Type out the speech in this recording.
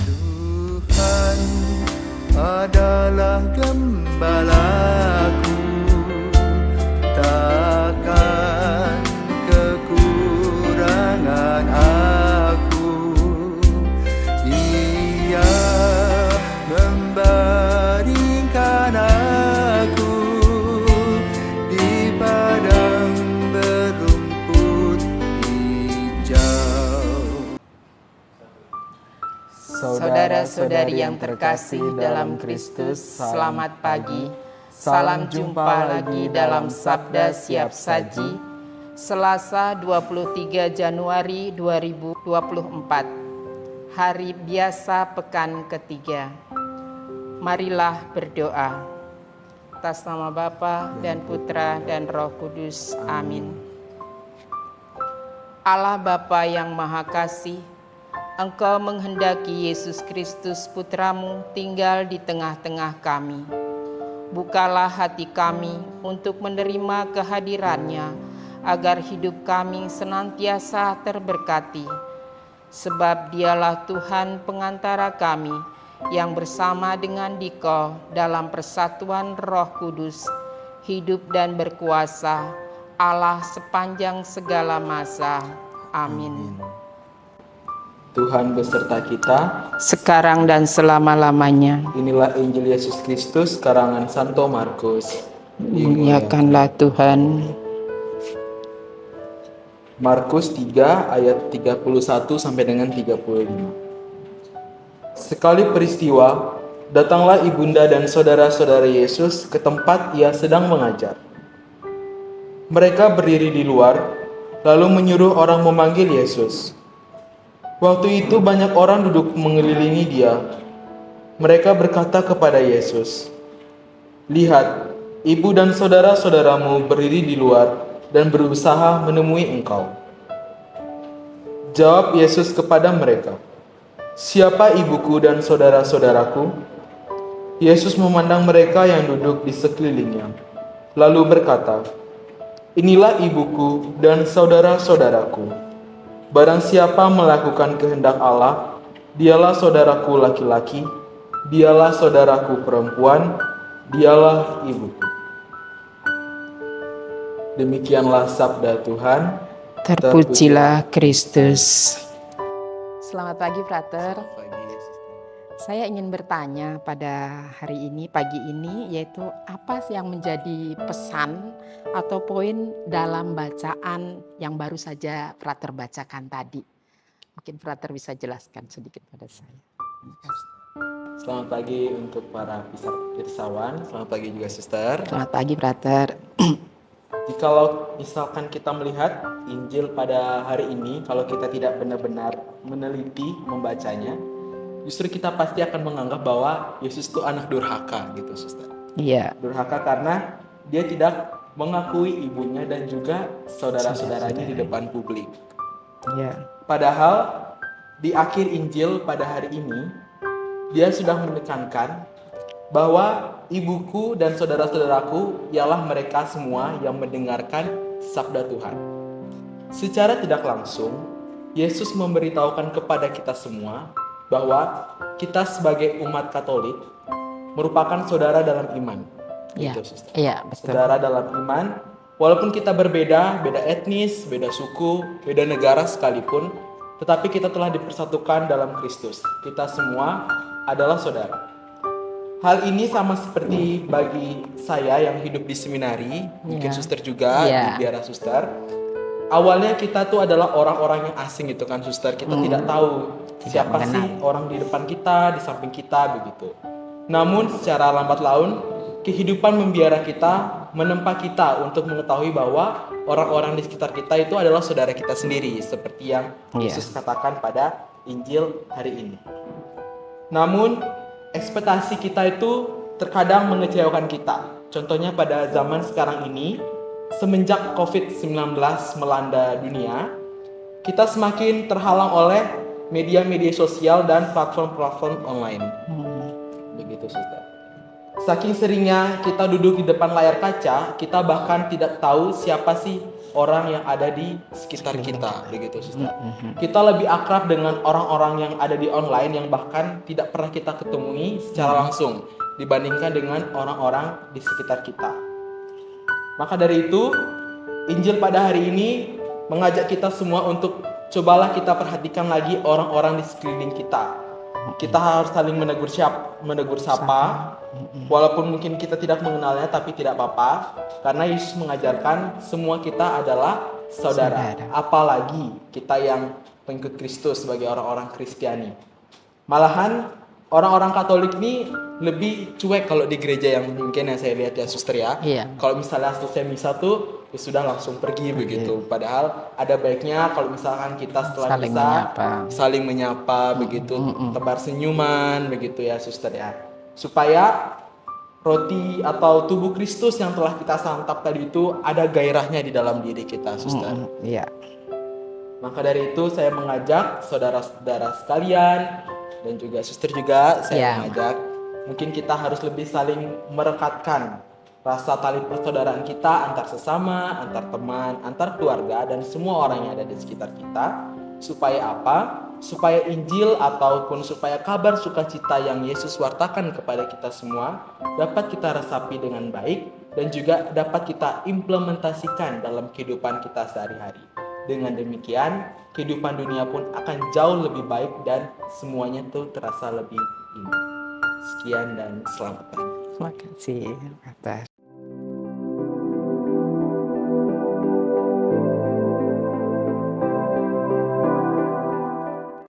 Tuhan adalah gembalaku, takkan kekurangan aku. Dia membaringkan aku di padang berumput hijau. Saudara-saudari yang terkasih dalam Kristus, selamat pagi. Salam jumpa lagi dalam Sabda Siap Saji, Selasa 23 Januari 2024, hari biasa pekan ketiga. Marilah berdoa. Atas nama Bapa dan Putra dan Roh Kudus. Amin. Allah Bapa yang Maha Kasih, Engkau menghendaki Yesus Kristus Putramu tinggal di tengah-tengah kami. Bukalah hati kami untuk menerima kehadirannya, agar hidup kami senantiasa terberkati. Sebab Dialah Tuhan pengantara kami, yang bersama dengan Dikau dalam persatuan Roh Kudus, hidup dan berkuasa, Allah sepanjang segala masa. Amin. Tuhan beserta kita, Sekarang dan selama-lamanya. inilah Injil Yesus Kristus karangan Santo Markus. Muliakanlah Tuhan. Markus 3 ayat 31 sampai dengan 35. Sekali peristiwa, datanglah ibunda dan saudara-saudara Yesus ke tempat ia sedang mengajar. Mereka berdiri di luar, lalu menyuruh orang memanggil Yesus. Waktu itu banyak orang duduk mengelilingi dia. Mereka berkata kepada Yesus, "Lihat, ibu dan saudara-saudaramu berdiri di luar dan berusaha menemui engkau." Jawab Yesus kepada mereka, "Siapa ibuku dan saudara-saudaraku?" Yesus memandang mereka yang duduk di sekelilingnya, lalu berkata, "Inilah ibuku dan saudara-saudaraku. Barang siapa melakukan kehendak Allah, dialah saudaraku laki-laki, dialah saudaraku perempuan, dialah ibuku." Demikianlah sabda Tuhan. Terpujilah Kristus. Selamat pagi, Frater. Saya ingin bertanya pada hari ini, pagi ini, yaitu apa sih yang menjadi pesan atau poin dalam bacaan yang baru saja Frater bacakan tadi? Mungkin Frater bisa jelaskan sedikit pada saya. Terima kasih. Selamat pagi untuk para pirsawan. Selamat pagi juga, Suster. Selamat pagi, Frater. Jikalau misalkan kita melihat Injil pada hari ini, kalau kita tidak benar-benar meneliti membacanya, justru kita pasti akan menganggap bahwa Yesus itu anak durhaka gitu, Suster. Iya. Durhaka karena dia tidak mengakui ibunya dan juga saudara-saudaranya di depan publik. Iya. Padahal di akhir Injil pada hari ini, dia sudah menekankan bahwa ibuku dan saudara-saudaraku ialah mereka semua yang mendengarkan sabda Tuhan. Secara tidak langsung, Yesus memberitahukan kepada kita semua bahwa kita sebagai umat Katolik merupakan saudara dalam iman. Iya. Gitu, Suster. Iya, betul. Saudara dalam iman, walaupun kita berbeda, beda etnis, beda suku, beda negara sekalipun, tetapi kita telah dipersatukan dalam Kristus. Kita semua adalah saudara. Hal ini sama seperti bagi saya yang hidup di seminari, mungkin Suster juga di biara Suster. Awalnya kita tuh adalah orang-orang yang asing gitu kan, Suster. Kita tidak tahu siapa sih orang di depan kita, di samping kita begitu. Namun secara lambat laun, kehidupan membiara kita menempa kita untuk mengetahui bahwa orang-orang di sekitar kita itu adalah saudara kita sendiri, seperti yang Yesus katakan pada Injil hari ini. Namun ekspektasi kita itu terkadang mengecewakan kita. Contohnya pada zaman sekarang ini, semenjak COVID-19 melanda dunia, kita semakin terhalang oleh media-media sosial dan platform-platform online. Begitu, Suster. Saking seringnya kita duduk di depan layar kaca, kita bahkan tidak tahu siapa sih orang yang ada di sekitar kita, begitu Suster. Kita lebih akrab dengan orang-orang yang ada di online yang bahkan tidak pernah kita ketemui secara langsung dibandingkan dengan orang-orang di sekitar kita. Maka dari itu, Injil pada hari ini mengajak kita semua untuk cobalah kita perhatikan lagi orang-orang di sekeliling kita. Kita harus saling menegur sapa, walaupun mungkin kita tidak mengenalnya, tapi tidak apa-apa, karena Yesus mengajarkan semua kita adalah saudara. Apalagi kita yang pengikut Kristus sebagai orang-orang Kristiani. Malahan orang-orang Katolik ini lebih cuek kalau di gereja yang mungkin yang saya lihat ya Suster ya. Iya. Kalau misalnya selesai misa tuh ya sudah langsung pergi begitu. Padahal ada baiknya kalau misalkan kita setelah Saling misa menyapa. saling menyapa begitu, tebar senyuman begitu ya Suster ya. Supaya roti atau tubuh Kristus yang telah kita santap tadi itu ada gairahnya di dalam diri kita Suster. Iya. Maka dari itu saya mengajak saudara-saudara sekalian dan juga Suster juga saya mengajak, mungkin kita harus lebih saling merekatkan rasa tali persaudaraan kita antar sesama, antar teman, antar keluarga dan semua orang yang ada di sekitar kita. Supaya apa? Supaya Injil ataupun supaya kabar sukacita yang Yesus wartakan kepada kita semua dapat kita resapi dengan baik dan juga dapat kita implementasikan dalam kehidupan kita sehari-hari. Dengan demikian, kehidupan dunia pun akan jauh lebih baik dan semuanya tuh terasa lebih indah. Sekian dan selamat pagi. Terima kasih, Frater.